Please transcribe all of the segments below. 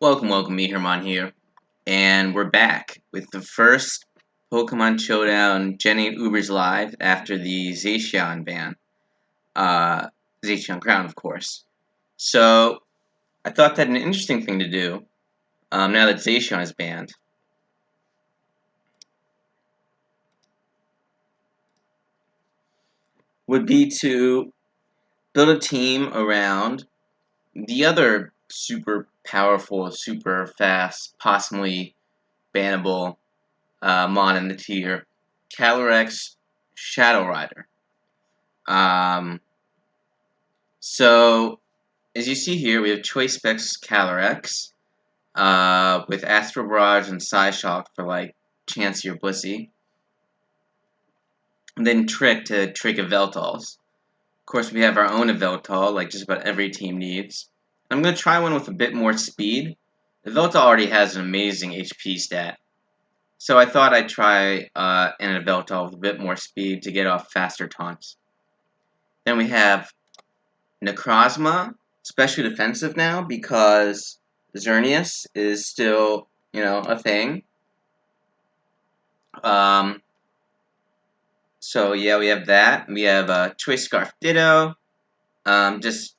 Welcome, me Herman here, and we're back with the first Pokemon Showdown Gen 8 Ubers Live after the Zacian ban. Zacian Crown, of course. So, I thought that an interesting thing to do, now that Zacian is banned, would be to build a team around the other super powerful, super fast, possibly bannable mon in the tier, Calyrex Shadow Rider. Um, so, as you see here, we have Choice Specs Calyrex with Astro Barrage and Psyshock for like Chansey or Blissey. And then Trick to trick Yveltals. Of course, we have our own Yveltal, like just about every team needs. I'm going to try one with a bit more speed. Yveltal already has an amazing HP stat. So I thought I'd try an Yveltal with a bit more speed to get off faster taunts. Then we have Necrozma, especially defensive now because Xerneas is still, a thing. So yeah, we have that. We have Choice Scarf Ditto. Just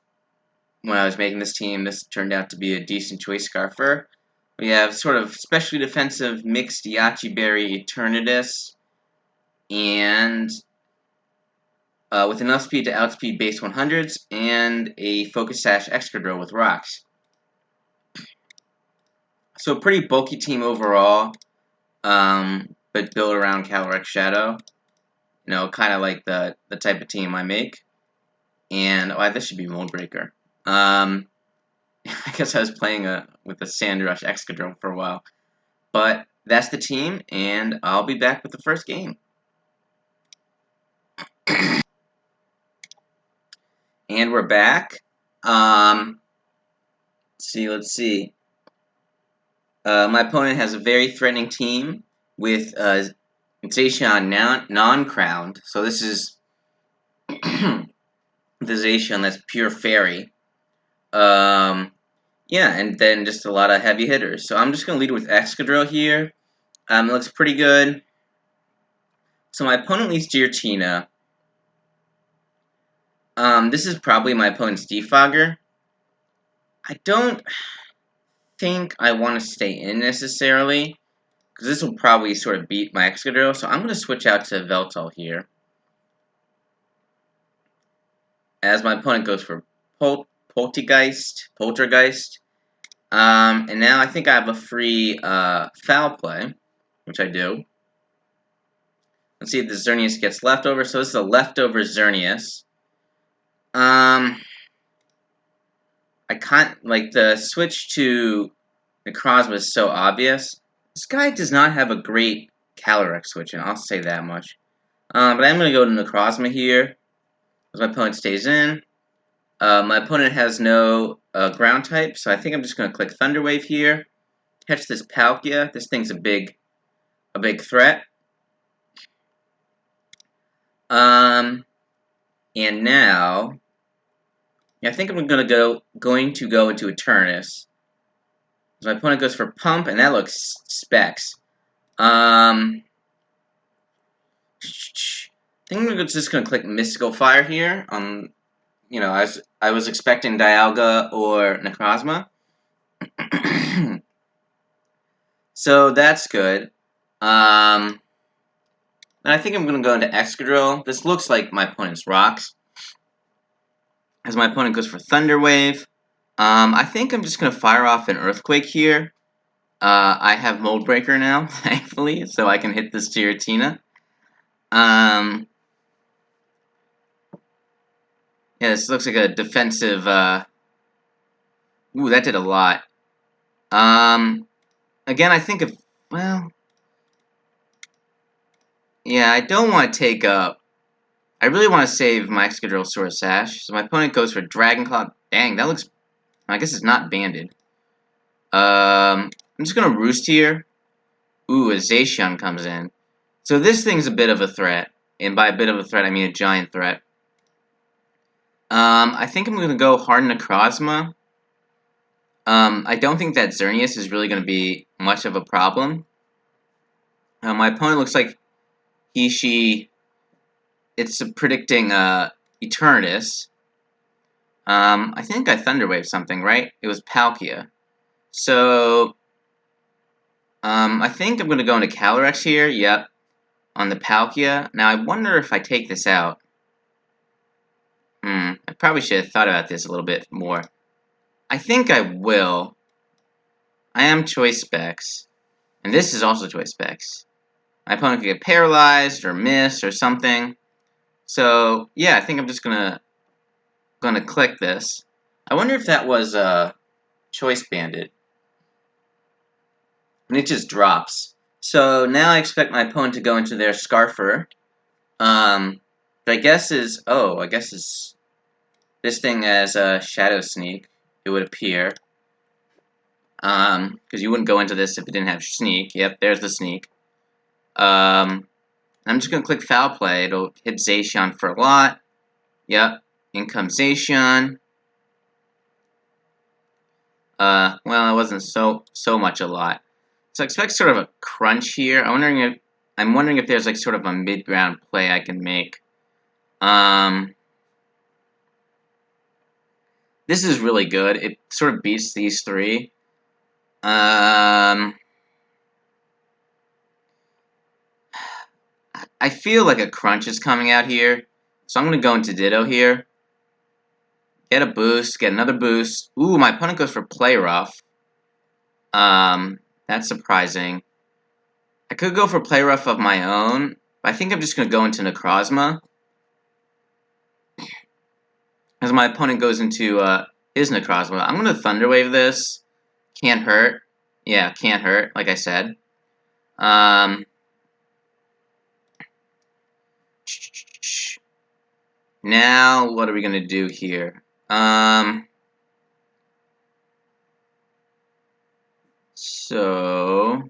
when I was making this team, this turned out to be a decent Choice Scarfer. We have sort of specially defensive mixed Yachi Berry Eternatus, and with enough speed to outspeed base 100s, and a Focus Sash Excadrill with rocks. So a pretty bulky team overall, but built around Calyrex Shadow. Kind of like the type of team I make. And this should be Mold Breaker. I guess I was playing with the Sand Rush Excadrill for a while, but that's the team, and I'll be back with the first game. And we're back. Let's see. My opponent has a very threatening team with Zacian non-crowned. So this is the Zacian that's pure fairy. Yeah, and then just a lot of heavy hitters. So I'm just going to lead with Excadrill here. It looks pretty good. So my opponent leads Giratina. This is probably my opponent's Defogger. I don't think I want to stay in necessarily, because this will probably sort of beat my Excadrill. So I'm going to switch out to Yveltal here, as my opponent goes for Poltergeist. And now I think I have a free foul play, which I do. Let's see if the Xerneas gets leftover. So this is a leftover Xerneas. I can't, like, the switch to Necrozma is so obvious. This guy does not have a great Calyrex switch, and I'll say that much. But I'm going to go to Necrozma here, as my opponent stays in. My opponent has no ground type, so I think I'm just going to click Thunder Wave here. Catch this Palkia. This thing's a big threat. And now, I think I'm going to go into Eternus. So my opponent goes for Pump, and that looks Specs. I think I'm just going to click Mystical Fire here. I was expecting Dialga or Necrozma. So that's good. And I think I'm going to go into Excadrill. This looks like my opponent's Rocks, as my opponent goes for Thunder Wave. I think I'm just going to fire off an Earthquake here. I have Mold Breaker now, thankfully, so I can hit this Giratina. Yeah, this looks like a defensive. Ooh, that did a lot. Again, I think yeah, I don't want to take up. I really want to save my Excadrill Sword Sash, so my opponent goes for Dragon Claw. Dang, that looks. I guess it's not banded. I'm just gonna Roost here. Ooh, a Zacian comes in. So this thing's a bit of a threat, and by a bit of a threat, I mean a giant threat. I think I'm gonna go Hard Necrozma. I don't think that Xerneas is really going to be much of a problem. My opponent looks like it's predicting Eternatus. I think I Thunderwave something, right? It was Palkia. So, I think I'm going to go into Calyrex here. Yep, on the Palkia. Now, I wonder if I take this out. I probably should have thought about this a little bit more. I think I will. I am Choice Specs. And this is also Choice Specs. My opponent could get paralyzed or miss or something. So, yeah, I think I'm just gonna click this. I wonder if that was Choice Bandit. And it just drops. So now I expect my opponent to go into their Scarfer. But I guess is this thing as a Shadow Sneak, it would appear. Because you wouldn't go into this if it didn't have Sneak. Yep, there's the Sneak. I'm just going to click Foul Play. It'll hit Zacian for a lot. Yep, in comes Zacian. Well, it wasn't so much a lot. So I expect sort of a crunch here. I'm wondering if there's like sort of a mid-ground play I can make. This is really good. It sort of beats these three. I feel like a crunch is coming out here, so I'm going to go into Ditto here. Get a boost, get another boost. Ooh, my opponent goes for Play Rough. That's surprising. I could go for Play Rough of my own, but I think I'm just going to go into Necrozma. As my opponent goes into his Necrozma. I'm going to Thunder Wave this. Can't hurt. Yeah, can't hurt, like I said. Now, what are we going to do here? So...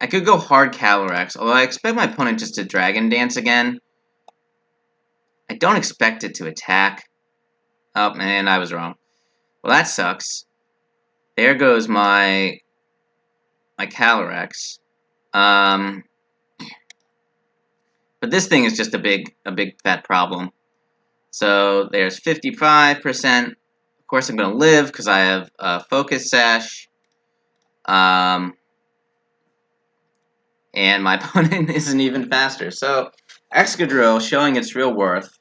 I could go hard Calyrex, although I expect my opponent just to Dragon Dance again. I don't expect it to attack. Oh, man, I was wrong. Well, that sucks. There goes my Calyrex. But this thing is just a big fat problem. So there's 55%. Of course, I'm going to live because I have a Focus Sash. And my opponent isn't even faster. So, Excadrill showing its real worth.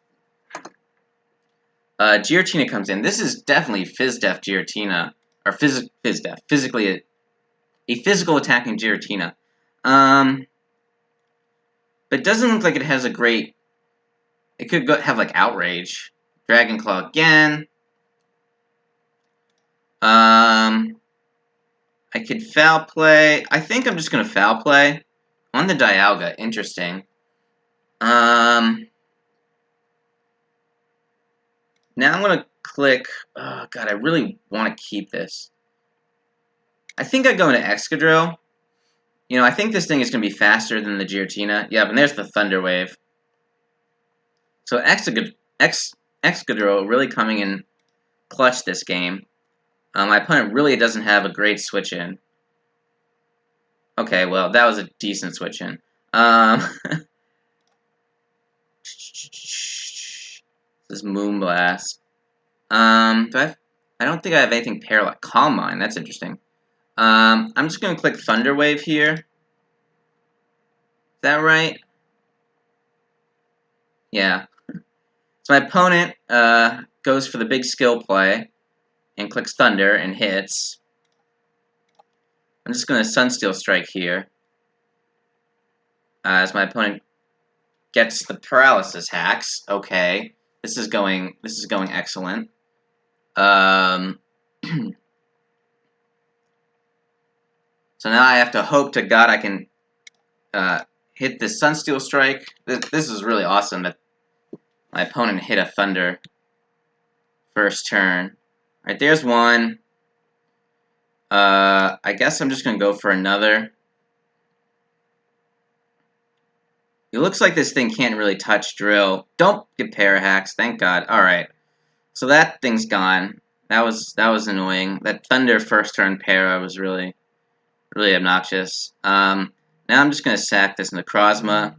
Giratina comes in. This is definitely Fizdef Giratina. Or Fizdef. Physically, a physical attacking Giratina. But it doesn't look like it has a great... It could have, like, Outrage. Dragon Claw again. I could Foul Play. I think I'm just going to Foul Play. On the Dialga, interesting. Now I'm going to click... Oh, God, I really want to keep this. I think I go into Excadrill. You know, I think this thing is going to be faster than the Giratina. Yeah, and there's the Thunder Wave. So Excadrill really coming in clutch this game. My opponent really doesn't have a great switch-in. Okay, well, that was a decent switch-in. This is Moonblast. I don't think I have anything paralyzed. Calm Mind, that's interesting. I'm just going to click Thunder Wave here. Is that right? Yeah. So my opponent goes for the big skill play and clicks Thunder and hits. I'm just going to Sunsteel Strike here. As my opponent gets the paralysis hacks. Okay. This is going excellent. So now I have to hope to God I can hit this Sunsteel Strike. This is really awesome that my opponent hit a Thunder first turn. Alright, there's one. I guess I'm just going to go for another. It looks like this thing can't really touch drill. Don't get parahacks, thank God. Alright. So that thing's gone. That was annoying. That Thunder first turn para was really obnoxious. Now I'm just gonna sack this Necrozma.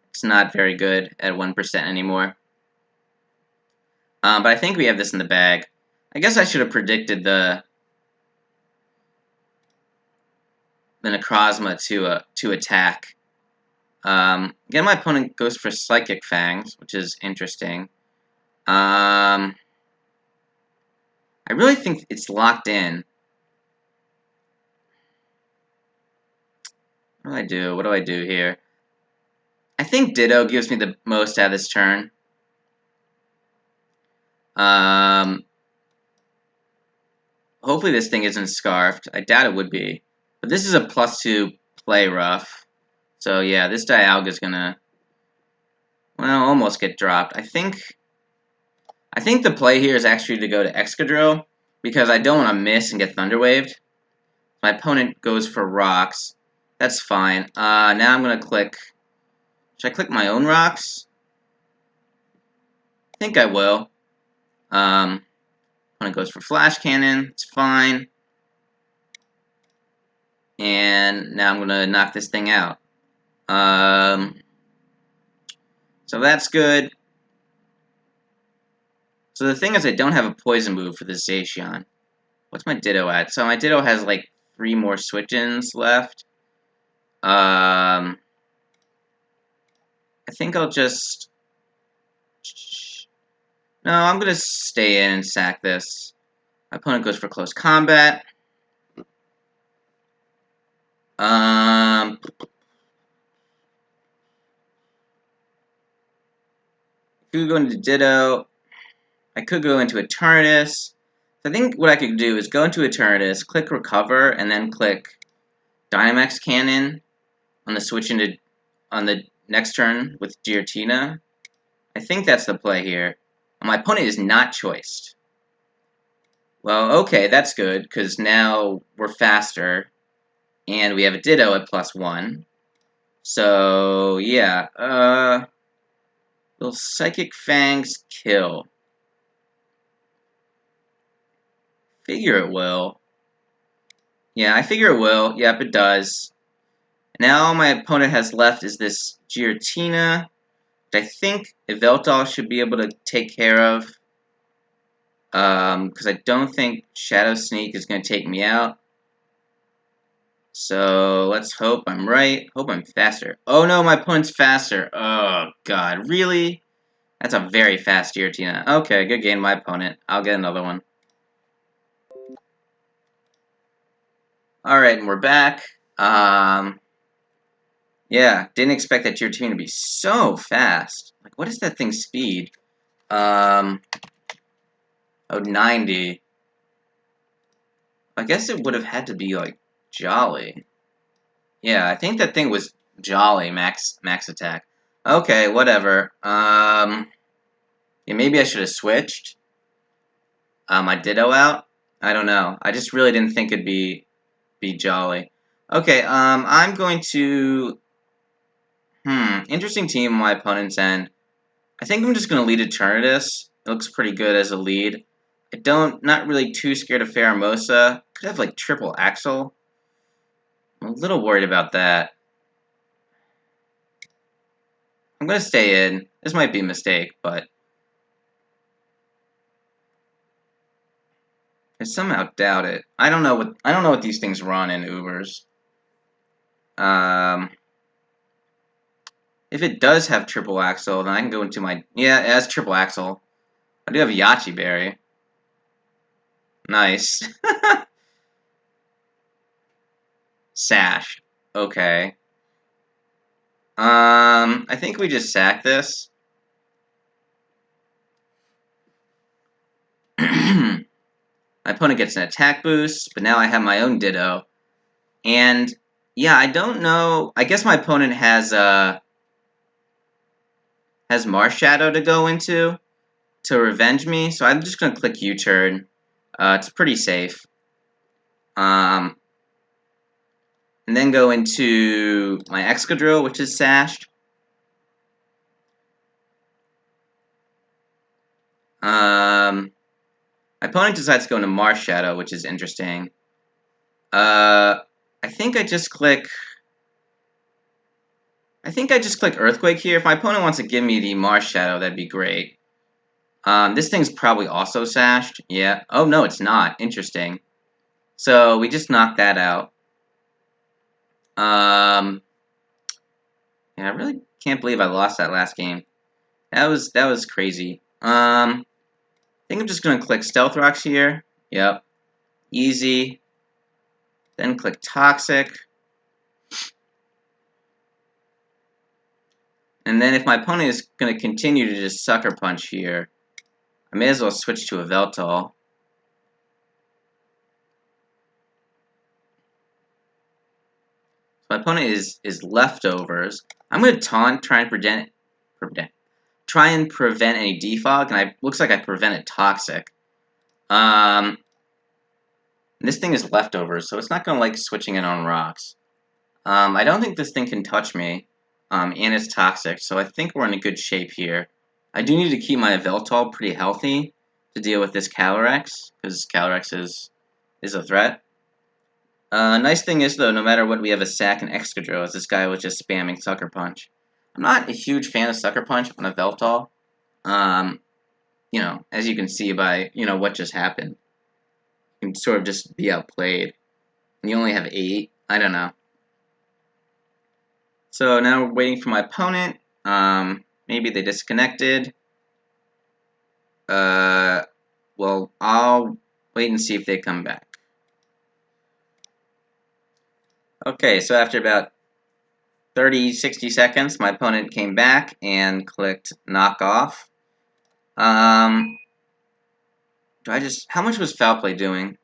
It's not very good at 1% anymore. But I think we have this in the bag. I guess I should have predicted the Necrozma to attack. Again, my opponent goes for Psychic Fangs, which is interesting. I really think it's locked in. What do I do? What do I do here? I think Ditto gives me the most out of this turn. Hopefully this thing isn't scarfed. I doubt it would be. But this is a +2 play rough. So yeah, this Dialga is gonna, well, almost get dropped. I think the play here is actually to go to Excadrill, because I don't want to miss and get Thunder Waved. My opponent goes for rocks. That's fine. Now I'm gonna click. Should I click my own rocks? I think I will. Opponent goes for Flash Cannon. It's fine. And now I'm gonna knock this thing out. So that's good. So the thing is, I don't have a poison move for this Zacian. What's my Ditto at? So my Ditto has like 3 more switch-ins left. I think I'll just... No, I'm gonna stay in and sack this. My opponent goes for close combat. Could go into Ditto. I could go into Eternatus. I think what I could do is go into Eternatus, click Recover, and then click Dynamax Cannon on the switch into on the next turn with Giratina. I think that's the play here. My opponent is not choiced. Well, okay, that's good, because now we're faster, and we have a Ditto at +1. So, yeah, will Psychic Fangs kill? Figure it will. Yeah, I figure it will. Yep, it does. Now all my opponent has left is this Giratina, which I think Yveltal should be able to take care of. Because I don't think Shadow Sneak is going to take me out. So let's hope I'm right. Hope I'm faster. Oh no, my opponent's faster. Oh god, really? That's a very fast Giratina. Okay, good game, my opponent. I'll get another one. Alright, and we're back. Yeah, didn't expect that Giratina to be so fast. Like, what is that thing's speed? Oh, 90. I guess it would have had to be, like, Jolly. Yeah, I think that thing was Jolly, max attack. Okay, whatever. Yeah, maybe I should have switched. My Ditto out? I don't know. I just really didn't think it'd be Jolly. Okay, I'm going to... interesting team on my opponent's end. I think I'm just going to lead Eternatus. It looks pretty good as a lead. Not really too scared of Pheromosa. Could have, like, triple Axle. I'm a little worried about that. I'm going to stay in. This might be a mistake, but... I somehow doubt it. I don't know what these things run in Ubers. If it does have triple axle, then I can go into my... Yeah, it has triple axle. I do have a Yachi Berry. Nice. Sash. Okay. I think we just sack this. My opponent gets an attack boost, but now I have my own Ditto. And, yeah, I don't know... I guess my opponent has Marshadow to go into to revenge me, so I'm just going to click U-turn. It's pretty safe. Now and then go into my Excadrill, which is sashed. My opponent decides to go into Mars Shadow, which is interesting. I think I just click Earthquake here. If my opponent wants to give me the Mars Shadow, that'd be great. This thing's probably also sashed. Yeah. Oh, no, it's not. Interesting. So we just knocked that out. Yeah, I really can't believe I lost that last game. That was crazy. I think I'm just gonna click Stealth Rocks here. Yep. Easy. Then click Toxic. And then if my opponent is gonna continue to just Sucker Punch here, I may as well switch to a Yveltal. My opponent is Leftovers. I'm going to Taunt, try and prevent any Defog, and looks like I prevented Toxic. This thing is Leftovers, so it's not going to like switching it on rocks. I don't think this thing can touch me, and it's Toxic, so I think we're in a good shape here. I do need to keep my Yveltal pretty healthy to deal with this Calyrex, because Calyrex is a threat. Nice thing is, though, no matter what, we have a Sack and Excadrill, as this guy was just spamming Sucker Punch. I'm not a huge fan of Sucker Punch on a Yveltal. You know, as you can see by, you know, what just happened. You can sort of just be outplayed. And you only have 8. I don't know. So now we're waiting for my opponent. Maybe they disconnected. Well, I'll wait and see if they come back. Okay, so after about 30-60 seconds, my opponent came back and clicked Knock Off. How much was Foul Play doing?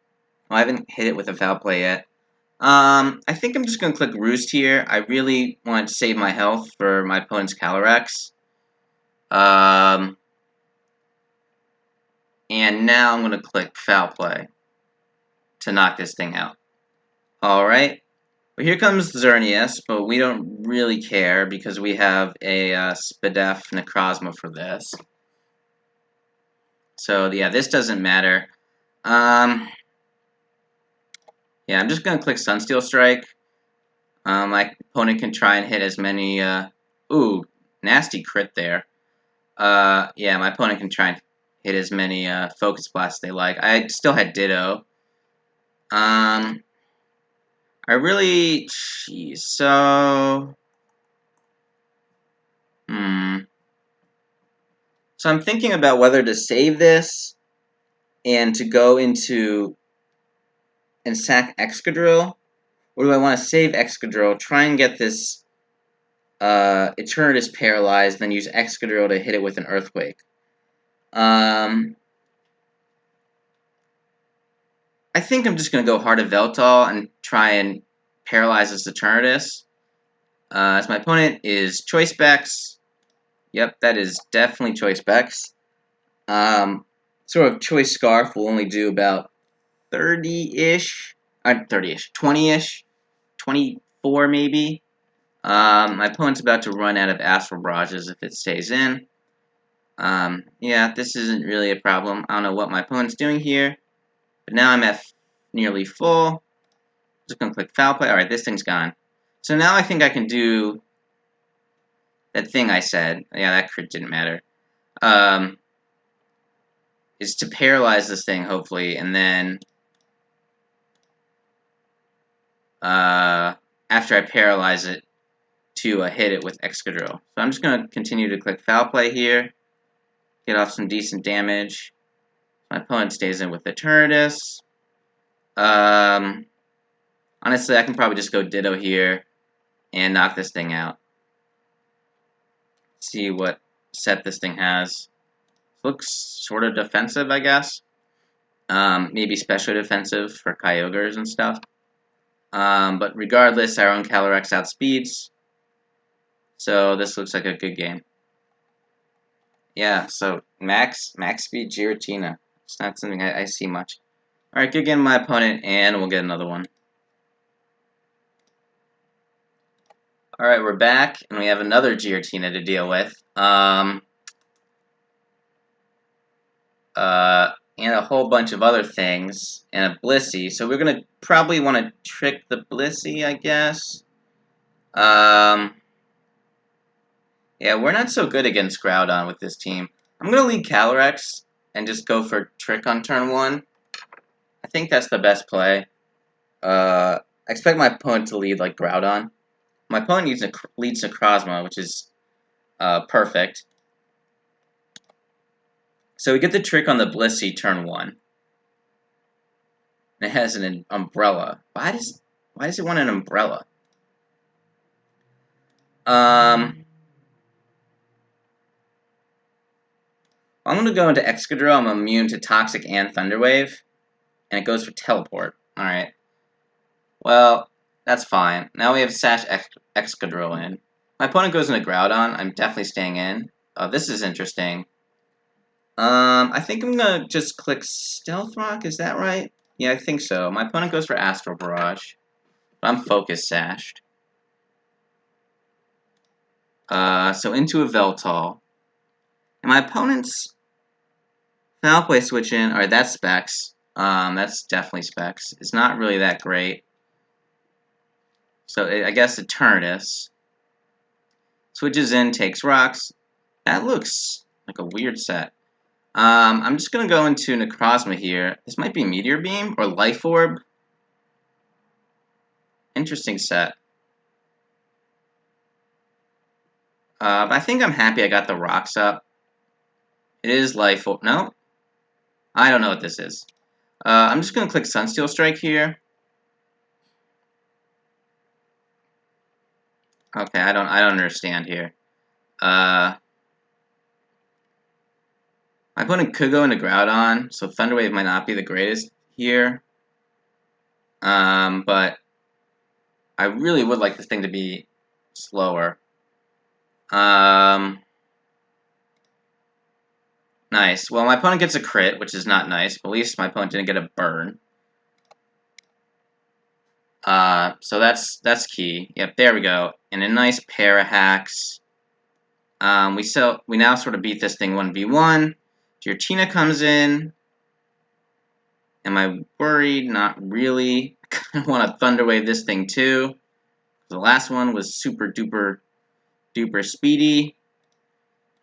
Oh, I haven't hit it with a Foul Play yet. I think I'm just going to click Roost here. I really want to save my health for my opponent's Calyrex. And now I'm going to click Foul Play to knock this thing out. Alright. Well, here comes Xerneas, but we don't really care because we have a Spadef Necrozma for this. So, yeah, this doesn't matter. Yeah, I'm just going to click Sunsteel Strike. My opponent can try and hit as many... ooh, nasty crit there. Yeah, my opponent can try and hit as many Focus Blasts they like. I still had Ditto. I really... Jeez, so... So I'm thinking about whether to save this and to go into and sack Excadrill, or do I want to save Excadrill, try and get this Eternatus paralyzed, then use Excadrill to hit it with an Earthquake. I think I'm just going to go Heart of Yveltal and try and paralyze this Eternatus. As my opponent is Choice Specs. Yep, that is definitely Choice Specs. Sort of Choice Scarf will only do about 30-ish. 30-ish. 20-ish. 24 maybe. My opponent's about to run out of Astral Barrages if it stays in. Yeah, this isn't really a problem. I don't know what my opponent's doing here. But now I'm at nearly full. Just going to click Foul Play. Alright, this thing's gone. So now I think I can do that thing I said. Yeah, that crit didn't matter. Is to paralyze this thing, hopefully, and then after I paralyze it, to hit it with Excadrill. So I'm just going to continue to click Foul Play here, get off some decent damage. My opponent stays in with Eternatus. Honestly, I can probably just go Ditto here and knock this thing out. See what set this thing has. Looks sort of defensive, I guess. Maybe special defensive for Kyogres and stuff. But regardless, our own Calyrex outspeeds. So this looks like a good game. Yeah, so max speed Giratina. It's not something I see much. Alright, good game, my opponent, and we'll get another one. Alright, we're back, and we have another Giratina to deal with. And a whole bunch of other things, and a Blissey. So we're gonna probably want to trick the Blissey, I guess. Yeah, we're not so good against Groudon with this team. I'm gonna lead Calyrex and just go for Trick on turn 1. I think that's the best play. I expect my opponent to lead like Groudon. My opponent leads Necrozma, which is perfect. So we get the Trick on the Blissey turn 1. And it has an umbrella. Why does it want an umbrella? I'm gonna go into Excadrill. I'm immune to Toxic and Thunder Wave. And it goes for Teleport. Alright. Well, that's fine. Now we have Sash Excadrill in. My opponent goes into Groudon. I'm definitely staying in. Oh, this is interesting. I think I'm gonna just click Stealth Rock, is that right? Yeah, I think so. My opponent goes for Astral Barrage. I'm Focus Sashed. So into a Yveltal. And my opponent's Foul Play switch in. Alright, that's Specs. That's definitely Specs. It's not really that great. So I guess Eternatus. Switches in, takes rocks. That looks like a weird set. I'm just going to go into Necrozma here. This might be Meteor Beam or Life Orb. Interesting set. But I think I'm happy I got the rocks up. It is Life Orb. No? I don't know what this is. I'm just going to click Sunsteel Strike here. Okay, I don't understand here. My opponent could go into Groudon, so Thunder Wave might not be the greatest here. But I really would like this thing to be slower. Nice. Well, my opponent gets a crit, which is not nice, but at least my opponent didn't get a burn. So that's key. Yep, there we go. And a nice pair of hacks. We now sort of beat this thing 1v1. Giratina comes in. Am I worried? Not really. I kind of want to Thunder Wave this thing too. The last one was super duper speedy.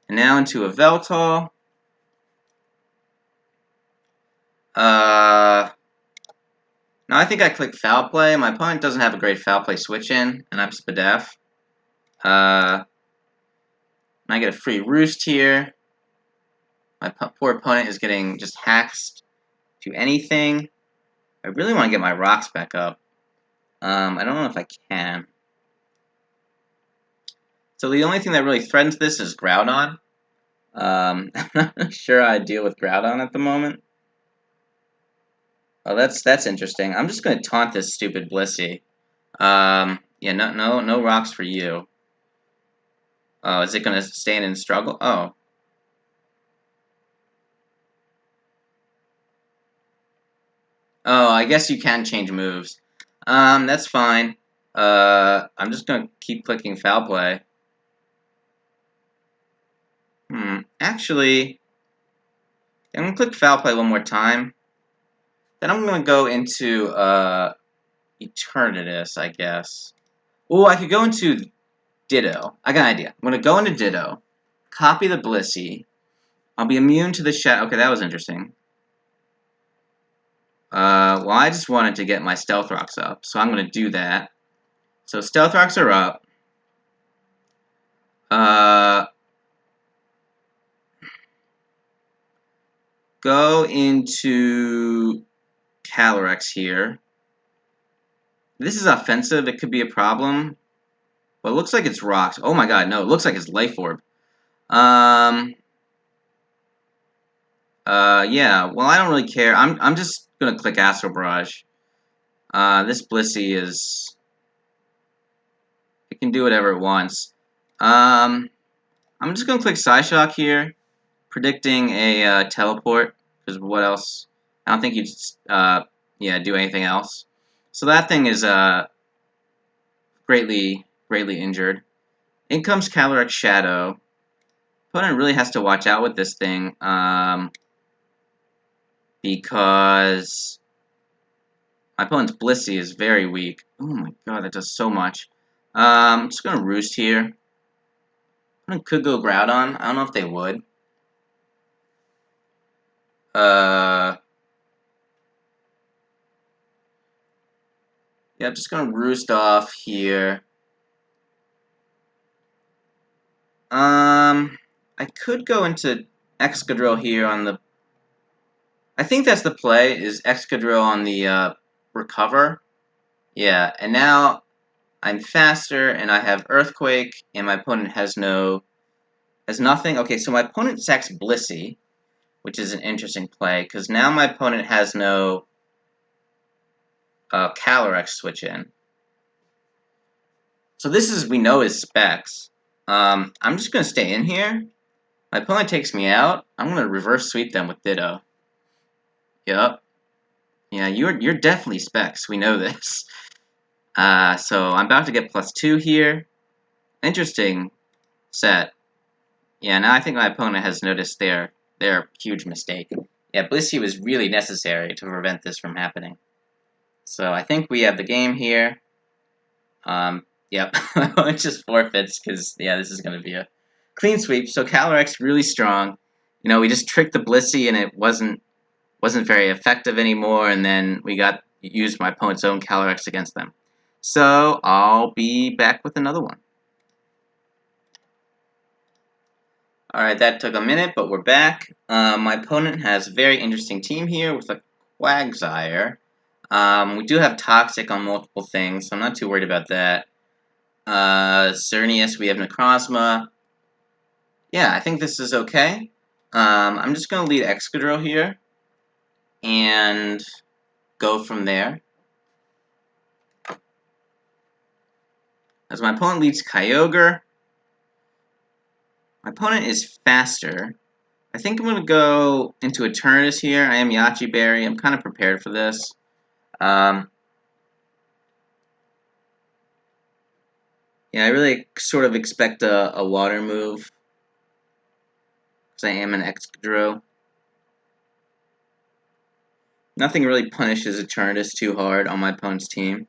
And now into a Yveltal. Now I think I click Foul Play. My opponent doesn't have a great Foul Play switch in, and I'm Spadef. And I get a free Roost here. My poor opponent is getting just hacks to anything. I really want to get my rocks back up. I don't know if I can. So the only thing that really threatens this is Groudon. I'm not sure how I deal with Groudon at the moment. Oh, that's interesting. I'm just going to taunt this stupid Blissey. Yeah, no rocks for you. Oh, is it going to stand and struggle? Oh. Oh, I guess you can change moves. That's fine. I'm just going to keep clicking Foul Play. Actually, I'm going to click Foul Play one more time. Then I'm going to go into Eternatus, I guess. Oh, I could go into Ditto. I got an idea. I'm going to go into Ditto, copy the Blissey. I'll be immune to the Shadow. Okay, that was interesting. Well, I just wanted to get my Stealth Rocks up, so I'm going to do that. So Stealth Rocks are up. Go into Calyrex here. This is offensive. It could be a problem. But it looks like it's rocks. Oh my god, no. It looks like it's Life Orb. Yeah. Well, I don't really care. I'm just going to click Astral Barrage. This Blissey is... It can do whatever it wants. I'm just going to click Psyshock here. Predicting a teleport. Because what else? I don't think you'd do anything else. So that thing is greatly greatly injured. In comes Calyrex Shadow. Opponent really has to watch out with this thing, because my opponent's Blissey is very weak. Oh my god, that does so much. I'm just gonna Roost here. Opponent could go Groudon. I don't know if they would. Yeah, I'm just gonna Roost off here. I could go into Excadrill here on the... I think that's the play, is Excadrill on the Recover. Yeah, and now I'm faster, and I have Earthquake, and my opponent has nothing. Okay, so my opponent sacks Blissey, which is an interesting play, because now my opponent has no Calyrex switch in. So this is, we know, is Specs. I'm just going to stay in here. My opponent takes me out. I'm going to reverse sweep them with Ditto. Yup. Yeah, you're definitely Specs. We know this. So I'm about to get +2 here. Interesting set. Yeah, now I think my opponent has noticed their huge mistake. Yeah, Blissey was really necessary to prevent this from happening. So I think we have the game here. Yep, it just forfeits because, yeah, this is going to be a clean sweep. So Calyrex really strong. You know, we just tricked the Blissey and it wasn't very effective anymore, and then we used my opponent's own Calyrex against them. So I'll be back with another one. Alright, that took a minute, but we're back. My opponent has a very interesting team here with a Quagsire. We do have Toxic on multiple things, so I'm not too worried about that. Xerneas, we have Necrozma. Yeah, I think this is okay. I'm just going to lead Excadrill here and go from there. As my opponent leads Kyogre, my opponent is faster. I think I'm going to go into Eternatus here. I am Yachi Berry. I'm kind of prepared for this. Yeah, I really sort of expect a water move, because I am an Excadrill. Nothing really punishes Eternatus too hard on my opponent's team.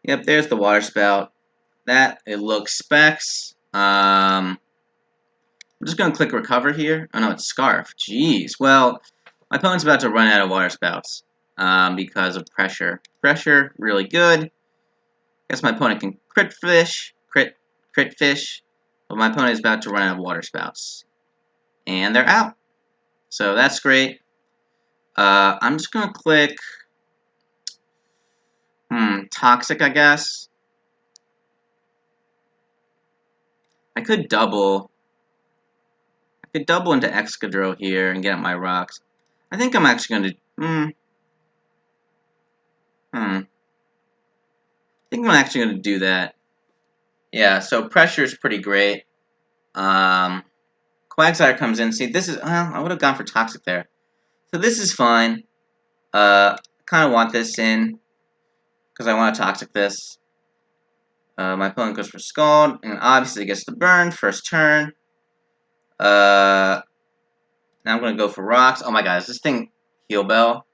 Yep, there's the water spout. It looks Specs. I'm just going to click Recover here. Oh no, it's Scarf. Jeez. Well, my opponent's about to run out of water spouts because of pressure. Pressure, really good. Guess my opponent can crit fish, but my opponent is about to run out of water spouts. And they're out. So that's great. I'm just going to click Toxic, I guess. I could double into Excadrill here and get up my rocks. I think I'm actually going to... I think I'm actually going to do that. Yeah, so pressure is pretty great. Quagsire comes in. See, this is... Well, I would have gone for Toxic there. So this is fine. Kind of want this in, because I want to Toxic this. My opponent goes for Scald, and obviously gets the burn first turn. Now I'm going to go for Rocks. Oh my god, is this thing Heal Bell?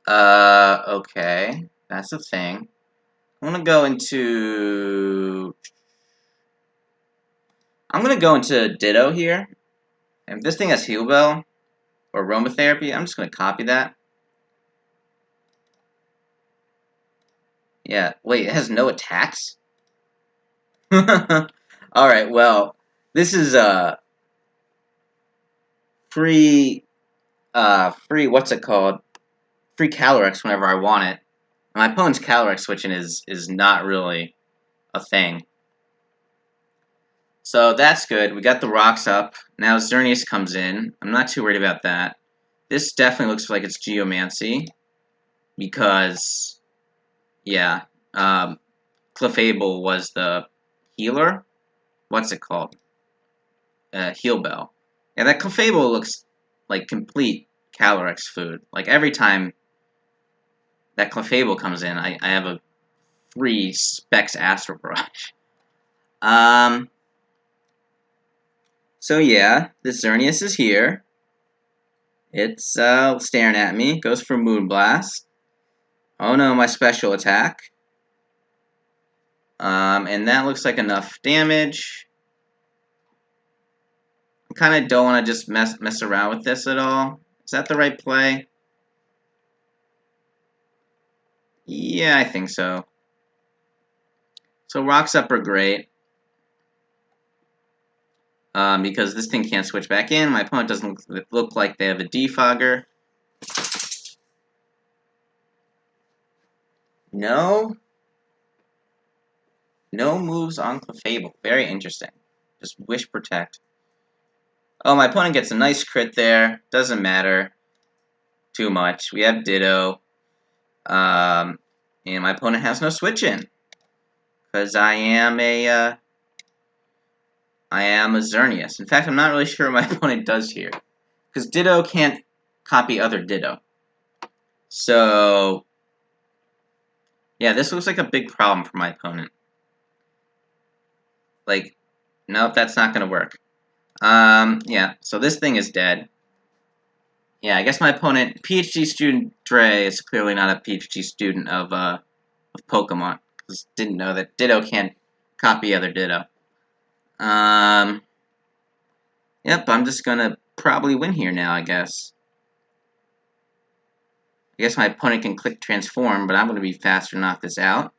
Okay. That's the thing. I'm going to go into... Ditto here. And if this thing has Heal Bell, or Aromatherapy, I'm just going to copy that. Yeah, wait, it has no attacks? Alright, well, this is, free, what's it called? Free Calyrex whenever I want it. My opponent's Calyrex switching is not really a thing. So that's good. We got the rocks up. Now Xerneas comes in. I'm not too worried about that. This definitely looks like it's Geomancy, because, yeah, Clefable was the healer. What's it called? Heal Bell. Yeah, that Clefable looks like complete Calyrex food. Like, every time that Clefable comes in, I have a 3 Specs Astral Barrage. So yeah, this Xerneas is here. It's staring at me. Goes for Moonblast. Oh no, my special attack. And that looks like enough damage. I kind of don't want to just mess around with this at all. Is that the right play? Yeah, I think so. So Rocks Up are great. Because this thing can't switch back in. My opponent doesn't look like they have a defogger. No moves on Clefable. Very interesting. Just Wish Protect. Oh, my opponent gets a nice crit there. Doesn't matter too much. We have Ditto. And my opponent has no switch in. Because I am a Xerneas. In fact, I'm not really sure what my opponent does here. Because Ditto can't copy other Ditto. So, yeah, this looks like a big problem for my opponent. Like, nope, that's not going to work. Yeah, so this thing is dead. Yeah, I guess my opponent, PhD student Dre, is clearly not a PhD student of Pokemon. Just didn't know that Ditto can't copy other Ditto. Yep, I'm just gonna probably win here now, I guess. I guess my opponent can click Transform, but I'm gonna be faster to knock this out.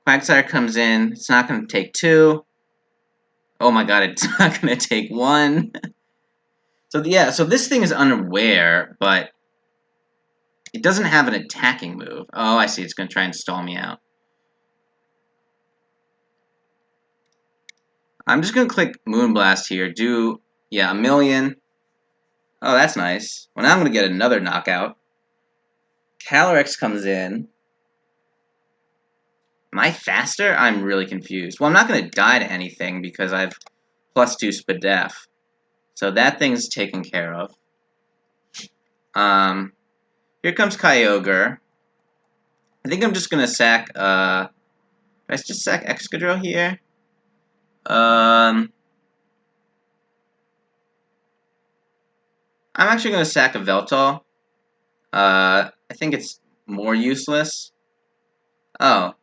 Quagsire comes in, it's not gonna take 2. Oh my god, it's not gonna take 1. So yeah, so this thing is unaware, but it doesn't have an attacking move. Oh, I see, it's gonna try and stall me out. I'm just gonna click Moonblast here, do, yeah, 1,000,000. Oh, that's nice. Well, now I'm gonna get another knockout. Calyrex comes in. Am I faster? I'm really confused. Well, I'm not gonna die to anything because I have +2 Spadef. So that thing's taken care of. Here comes Kyogre. I think I'm just gonna sack, did I just sack Excadrill here? I'm actually gonna sack a Yveltal. I think it's more useless. Oh.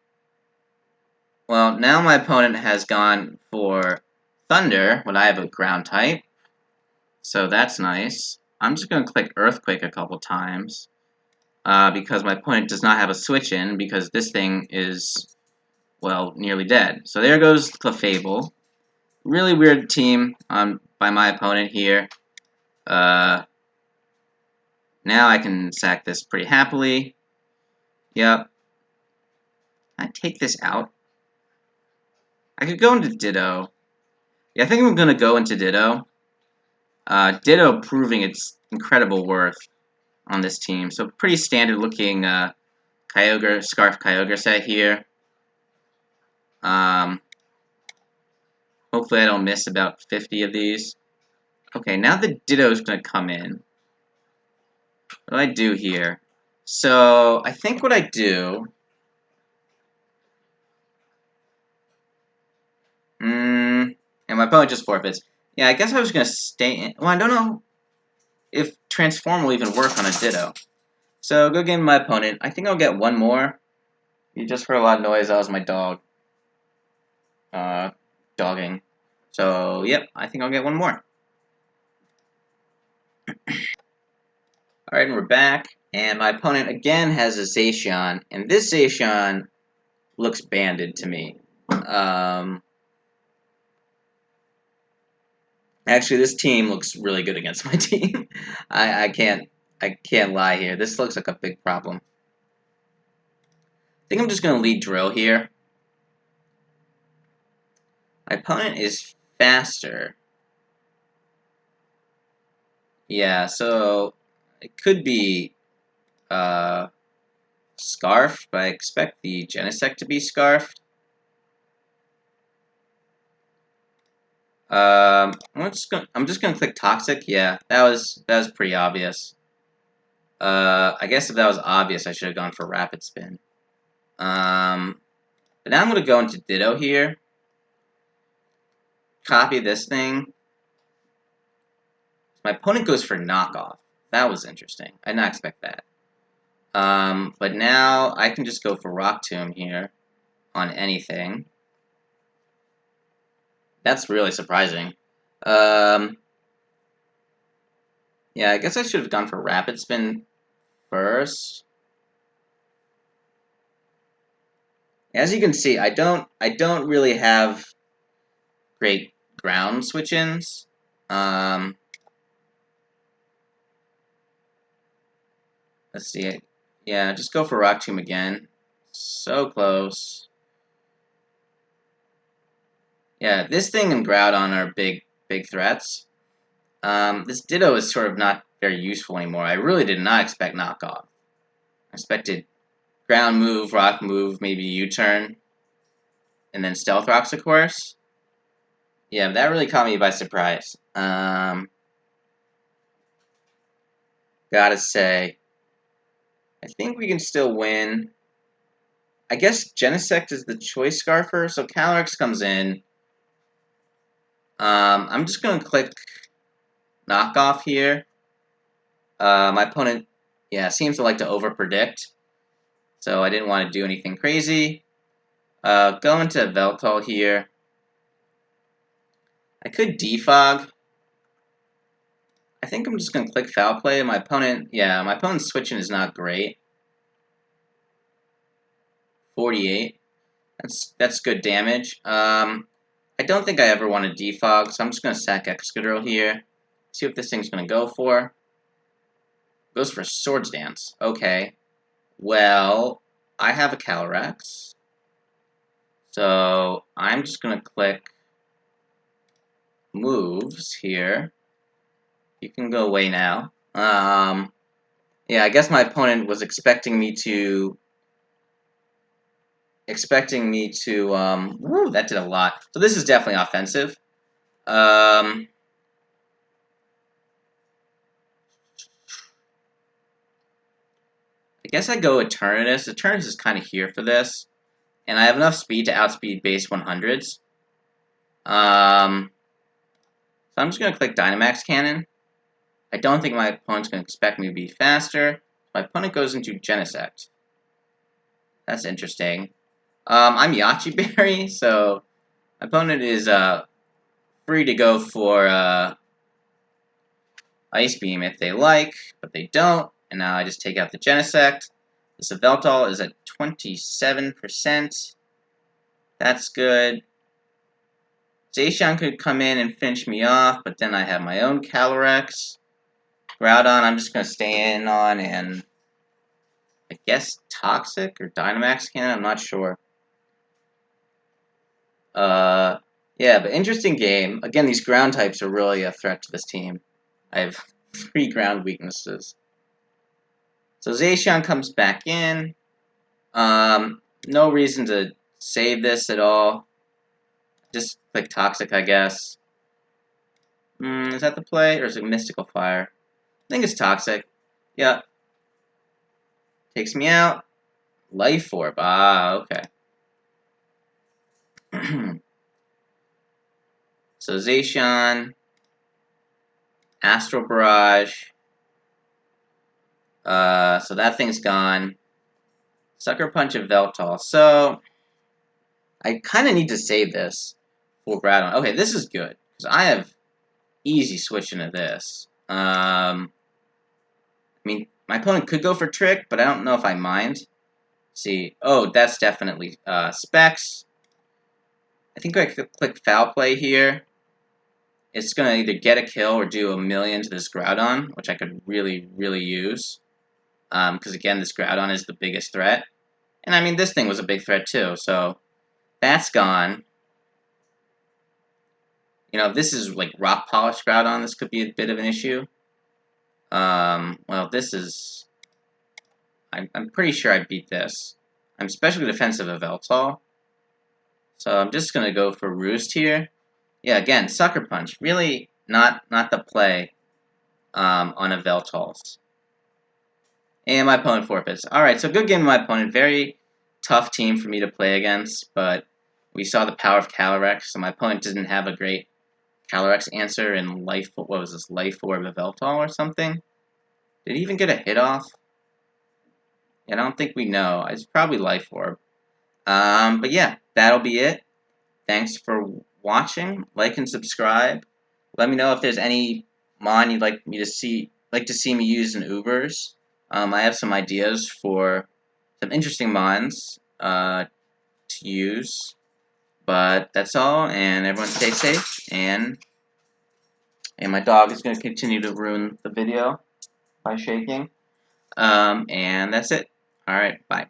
Well, now my opponent has gone for Thunder, when I have a ground type. So that's nice. I'm just gonna click Earthquake a couple times. Because my opponent does not have a switch in, because this thing is, well, nearly dead. So there goes Clefable. Really weird team by my opponent here. Now I can sack this pretty happily. Yep. Can I take this out? I could go into Ditto. Yeah, I think I'm going to go into Ditto. Ditto proving its incredible worth on this team. So pretty standard looking Kyogre, Scarf Kyogre set here. Hopefully I don't miss about 50 of these. Okay, now the Ditto's going to come in. What do I do here? So, I think what I do... and my opponent just forfeits. Yeah, I guess I was going to stay in... Well, I don't know if Transform will even work on a Ditto. So, go game my opponent. I think I'll get one more. You just heard a lot of noise. That was my dog. Dogging. So, yep, I think I'll get one more. Alright, and we're back. And my opponent again has a Zacian. And this Zacian looks banded to me. Actually, this team looks really good against my team. I can't lie here. This looks like a big problem. I think I'm just gonna lead Drill here. My opponent is faster. Yeah, so it could be Scarf, but I expect the Genesect to be Scarfed. I'm just gonna click Toxic. Yeah, that was pretty obvious. I guess if that was obvious, I should have gone for Rapid Spin. But now I'm going to go into Ditto here. Copy this thing. My opponent goes for knockoff. That was interesting. I did not expect that. But now I can just go for Rock Tomb here on anything. That's really surprising. Yeah, I guess I should have gone for Rapid Spin first. As you can see, I don't really have great ground switch-ins. Let's see. Yeah, just go for Rock Tomb again. So close. Yeah, this thing and Groudon are big threats. This Ditto is sort of not very useful anymore. I really did not expect knockoff. I expected ground move, rock move, maybe U-turn, and then Stealth Rocks, of course. Yeah, that really caught me by surprise. Gotta say, I think we can still win. I guess Genesect is the choice Scarfer, so Calyrex comes in. I'm just gonna click knockoff here. My opponent, yeah, seems to like to overpredict, so I didn't want to do anything crazy. Go into Yveltal here. I could defog. I think I'm just gonna click foul play. My opponent, yeah, my opponent's switching is not great. 48. That's good damage. I don't think I ever want to defog, so I'm just gonna sack Excadrill here. See what this thing's gonna go for. Goes for Swords Dance. Okay. Well, I have a Calyrex. So I'm just gonna click moves here. You can go away now. Yeah, I guess my opponent was expecting me to. Woo, that did a lot. So this is definitely offensive. I guess I go Eternatus. Eternatus is kind of here for this. And I have enough speed to outspeed base 100s. So I'm just going to click Dynamax Cannon. I don't think my opponent's going to expect me to be faster. My opponent goes into Genesect. That's interesting. I'm Yachi Berry, so my opponent is free to go for Ice Beam if they like, but they don't. And now I just take out the Genesect. This Yveltal is at 27%. That's good. Zacian could come in and finish me off, but then I have my own Calyrex. Groudon, I'm just going to stay in on, and I guess Toxic or Dynamax Cannon, I'm not sure. Yeah, but interesting game. Again, these ground types are really a threat to this team. I have 3 ground weaknesses. So Zacian comes back in. No reason to save this at all. Just click Toxic, I guess. Is that the play, or is it Mystical Fire? I think it's Toxic. Yep. Takes me out. Life Orb. Ah, okay. So Zacian, Astral Barrage. So that thing's gone. Sucker Punch of Yveltal. So I kind of need to save this for Groudon. Okay, this is good because I have easy switch into this. I mean, my opponent could go for Trick, but I don't know if I mind. See, oh, that's definitely Specs. I think I could click Foul Play here. It's going to either get a kill or do a million to this Groudon, which I could really, really use. Because, again, this Groudon is the biggest threat. And, I mean, this thing was a big threat, too. So, that's gone. You know, if this is, like, Rock Polish Groudon, this could be a bit of an issue. Well, this is... I'm pretty sure I beat this. I'm especially defensive of Yveltal. So, I'm just going to go for Roost here. Yeah, again, Sucker Punch. Really not the play on Yveltal's. And my opponent forfeits. Alright, so good game of my opponent. Very tough team for me to play against, but we saw the power of Calyrex, so my opponent didn't have a great Calyrex answer in Life, what was this, Life Orb Yveltal or something? Did he even get a hit off? I don't think we know. It's probably Life Orb. But yeah, that'll be it. Thanks for watching. Like and subscribe. Let me know if there's any mon you'd like me to see me use in Ubers. I have some ideas for some interesting mons to use. But that's all, and everyone stay safe, and my dog is going to continue to ruin the video by shaking. And that's it. Alright, bye.